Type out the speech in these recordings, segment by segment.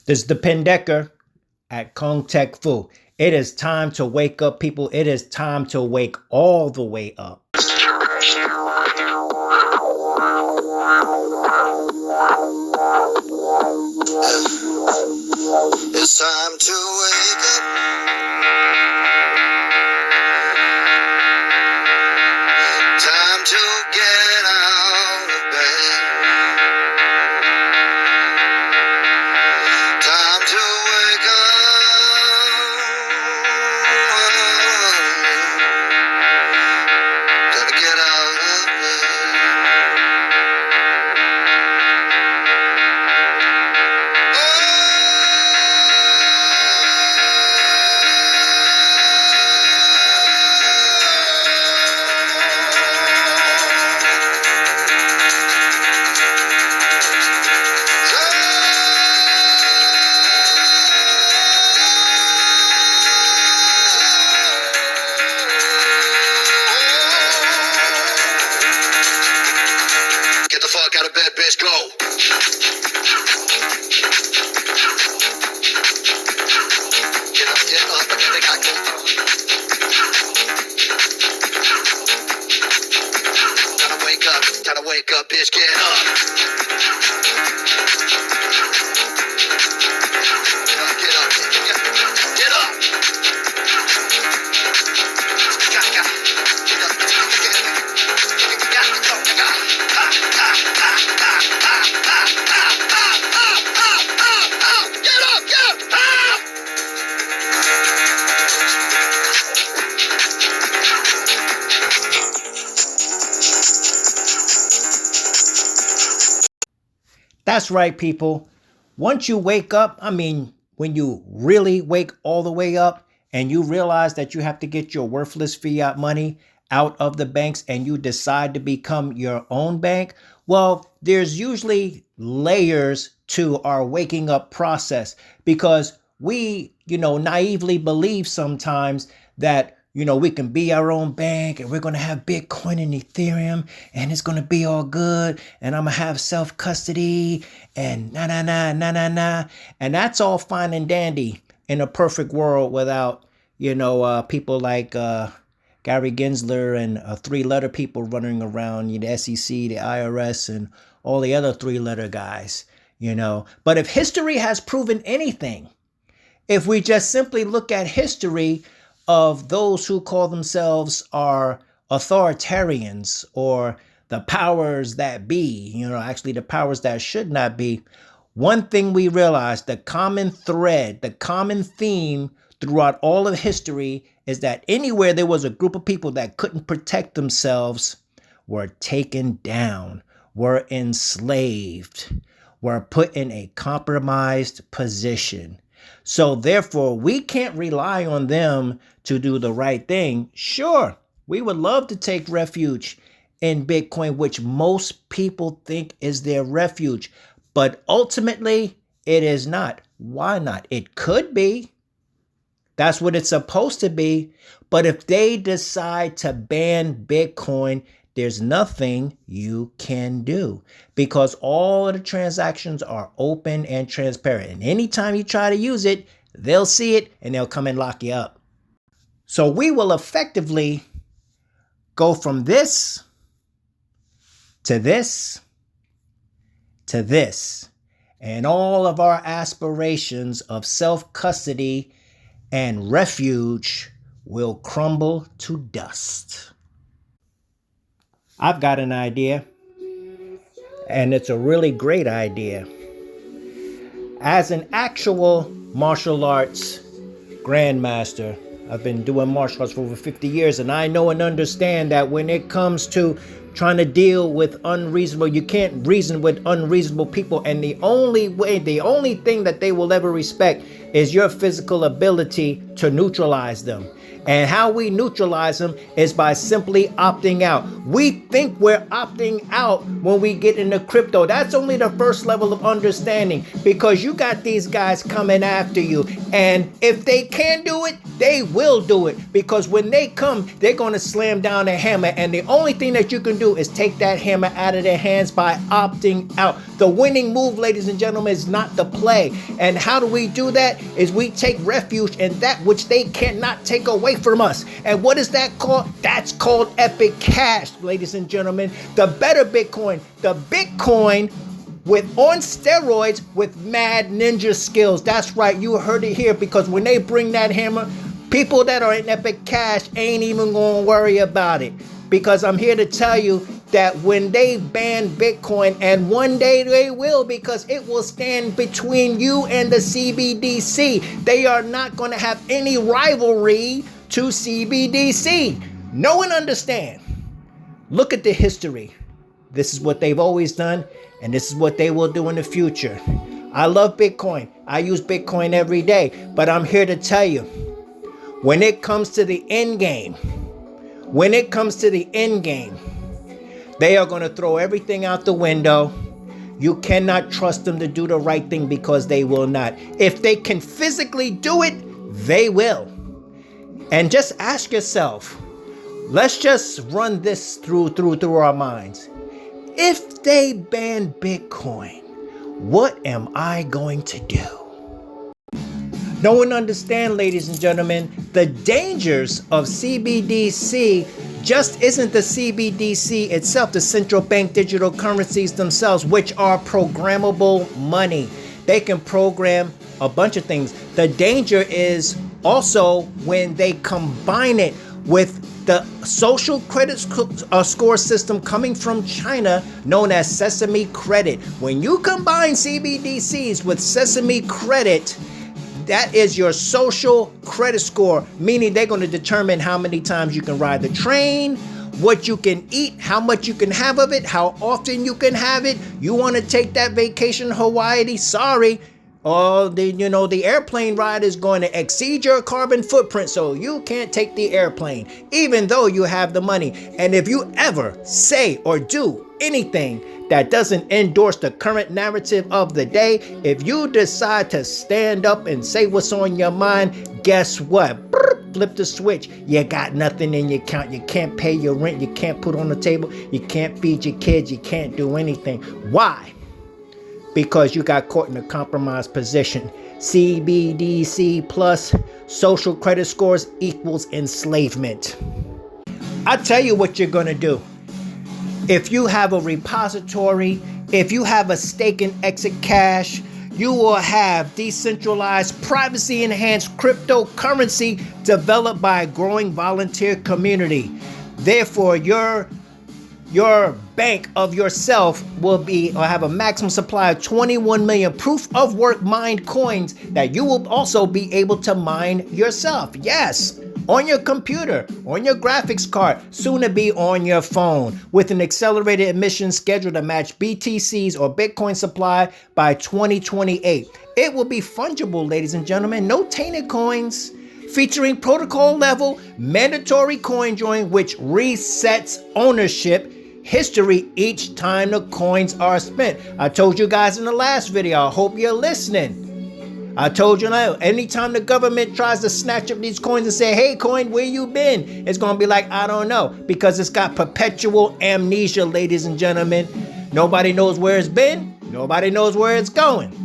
This is the Pendecker at Kong Tech Fu. It is time to wake up, people. It is time to wake all the way up. It's time to wake up. Time to get out of bed. Time to wake up. Gotta get out of Get the fuck out of bed, bitch, go! Get up, they got go. Gotta wake up, bitch, get up. Get up. That's right, people. Once you wake up, when you really wake all the way up and you realize that you have to get your worthless fiat money out of the banks and you decide to become your own bank, well, there's usually layers to our waking up process because we, naively believe sometimes that we can be our own bank and we're going to have Bitcoin and Ethereum and it's going to be all good. And I'm going to have self-custody and nah. And that's all fine and dandy in a perfect world without, people like Gary Gensler and three-letter people running around, the SEC, the IRS, and all the other three-letter guys, But if history has proven anything, if we just simply look at history of those who call themselves are authoritarians or the powers that be, actually the powers that should not be, one thing we realize, the common thread, the common theme throughout all of history is that anywhere there was a group of people that couldn't protect themselves were taken down, were enslaved, were put in a compromised position. So therefore, we can't rely on them to do the right thing. Sure, we would love to take refuge in Bitcoin, which most people think is their refuge. But ultimately, it is not. Why not? It could be. That's what it's supposed to be. But if they decide to ban Bitcoin, there's nothing you can do because all of the transactions are open and transparent. And anytime you try to use it, they'll see it and they'll come and lock you up. So we will effectively go from this to this to this. And all of our aspirations of self-custody and refuge will crumble to dust. I've got an idea, and it's a really great idea. As an actual martial arts grandmaster, I've been doing martial arts for over 50 years, and I know and understand that when it comes to trying to deal with you can't reason with unreasonable people, and the only thing that they will ever respect is your physical ability to neutralize them. And how we neutralize them is by simply opting out. We think we're opting out when we get into crypto. That's only the first level of understanding, because you got these guys coming after you. And if they can do it, they will do it, because when they come, they're going to slam down a hammer. And the only thing that you can do is take that hammer out of their hands by opting out. The winning move, ladies and gentlemen, is not the play. And how do we do that? Is we take refuge in that which they cannot take away from us. And what is that called? That's called Epic Cash, ladies and gentlemen. The better Bitcoin, the Bitcoin on steroids with mad ninja skills. That's right, you heard it here, because when they bring that hammer, people that are in Epic Cash ain't even gonna worry about it. Because I'm here to tell you that when they ban Bitcoin, and one day they will, because it will stand between you and the CBDC. They are not going to have any rivalry to CBDC. Know and understand. Look at the history. This is what they've always done, and this is what they will do in the future. I love Bitcoin. I use Bitcoin every day, but I'm here to tell you, when it comes to the end game, they are going to throw everything out the window. You cannot trust them to do the right thing, because they will not. If they can physically do it, they will. And just ask yourself, let's just run this through our minds. If they ban Bitcoin, what am I going to do? Know and understand, ladies and gentlemen, the dangers of CBDC just isn't the CBDC itself, the central bank digital currencies themselves, which are programmable money. They can program a bunch of things. The danger is also when they combine it with the social credit score system coming from China, known as Sesame Credit. When you combine CBDCs with Sesame Credit, that is your social credit score, meaning they're going to determine how many times you can ride the train, what you can eat, how much you can have of it, how often you can have it. You want to take that vacation to Hawaii? Sorry. The airplane ride is going to exceed your carbon footprint, so you can't take the airplane, even though you have the money. And if you ever say or do anything that doesn't endorse the current narrative of the day, if you decide to stand up and say what's on your mind, guess what? Flip the switch. You got nothing in your account. You can't pay your rent. You can't put on the table. You can't feed your kids. You can't do anything. Why? Because you got caught in a compromised position. CBDC plus social credit scores equals enslavement. I tell you what you're going to do. If you have a repository, if you have a stake in Exit Cash, you will have decentralized, privacy-enhanced cryptocurrency developed by a growing volunteer community. Therefore, your bank of yourself will have a maximum supply of 21 million proof of work mined coins that you will also be able to mine yourself. Yes, on your computer, on your graphics card, soon to be on your phone, with an accelerated emission schedule to match BTC's or Bitcoin supply by 2028. It will be fungible, ladies and gentlemen, no tainted coins, featuring protocol level mandatory coin join, which resets ownership history each time the coins are spent. I told you guys in the last video, I hope you're listening. I told you now, anytime the government tries to snatch up these coins and say, hey coin, where you been? It's going to be like, I don't know, because it's got perpetual amnesia, ladies and gentlemen. Nobody knows where it's been. Nobody knows where it's going.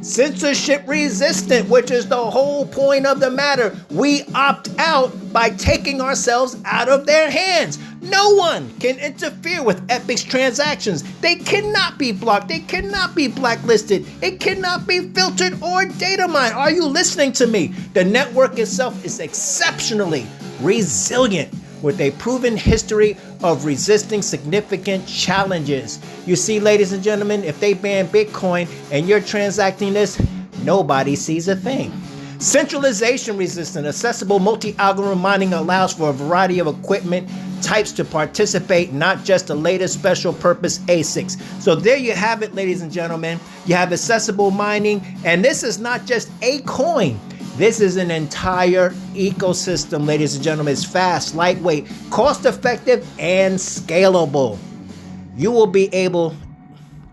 Censorship resistant, which is the whole point of the matter. We opt out by taking ourselves out of their hands. No one can interfere with Epic's transactions. They cannot be blocked. They cannot be blacklisted. It cannot be filtered or data mined. Are you listening to me? The network itself is exceptionally resilient, with a proven history of resisting significant challenges. You see, ladies and gentlemen, if they ban Bitcoin and you're transacting this, nobody sees a thing. Centralization resistant, accessible multi-algorithm mining allows for a variety of equipment types to participate, not just the latest special purpose ASICs. So there you have it, ladies and gentlemen. You have accessible mining, and this is not just a coin. This is an entire ecosystem, ladies and gentlemen. It's fast, lightweight, cost-effective, and scalable. You will be able,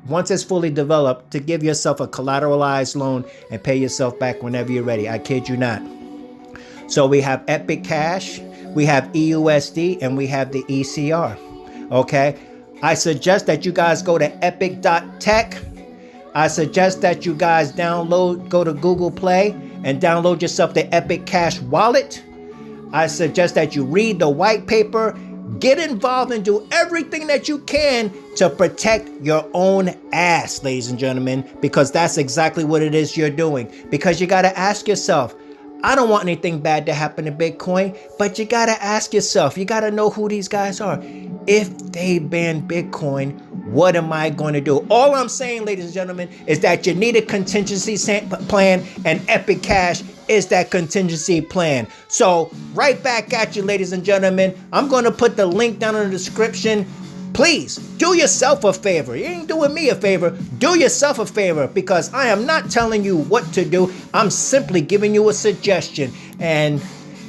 once it's fully developed, to give yourself a collateralized loan and pay yourself back whenever you're ready. I kid you not. So we have Epic Cash, we have EUSD, and we have the ECR. Okay? I suggest that you guys go to Epic.tech. I suggest that you guys go to Google Play and download yourself the Epic Cash wallet. I suggest that you read the white paper, get involved, and do everything that you can to protect your own ass, ladies and gentlemen, because that's exactly what it is you're doing. Because you got to ask yourself, I don't want anything bad to happen to Bitcoin, but you got to ask yourself, you got to know who these guys are. If they ban Bitcoin, what am I going to do? All I'm saying, ladies and gentlemen, is that you need a contingency plan, and Epic Cash is that contingency plan. So right back at you, ladies and gentlemen. I'm going to put the link down in the description. Please do yourself a favor. You ain't doing me a favor. Do yourself a favor, because I am not telling you what to do. I'm simply giving you a suggestion. And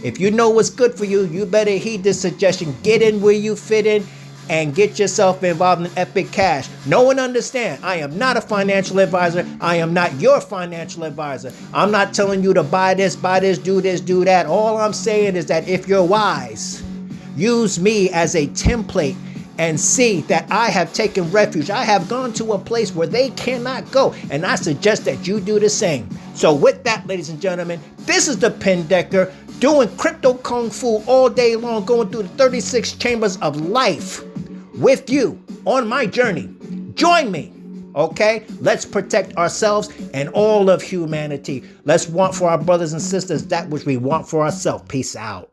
if you know what's good for you, you better heed this suggestion. Get in where you fit in and get yourself involved in Epic Cash. Know and understand, I am not a financial advisor. I am not your financial advisor. I'm not telling you to buy this, do this, do that. All I'm saying is that if you're wise, use me as a template and see that I have taken refuge. I have gone to a place where they cannot go, and I suggest that you do the same. So with that, ladies and gentlemen, this is the Pin Decker doing crypto kung fu all day long, going through the 36 chambers of life with you on my journey. Join me, okay? Let's protect ourselves and all of humanity. Let's want for our brothers and sisters that which we want for ourselves. Peace out.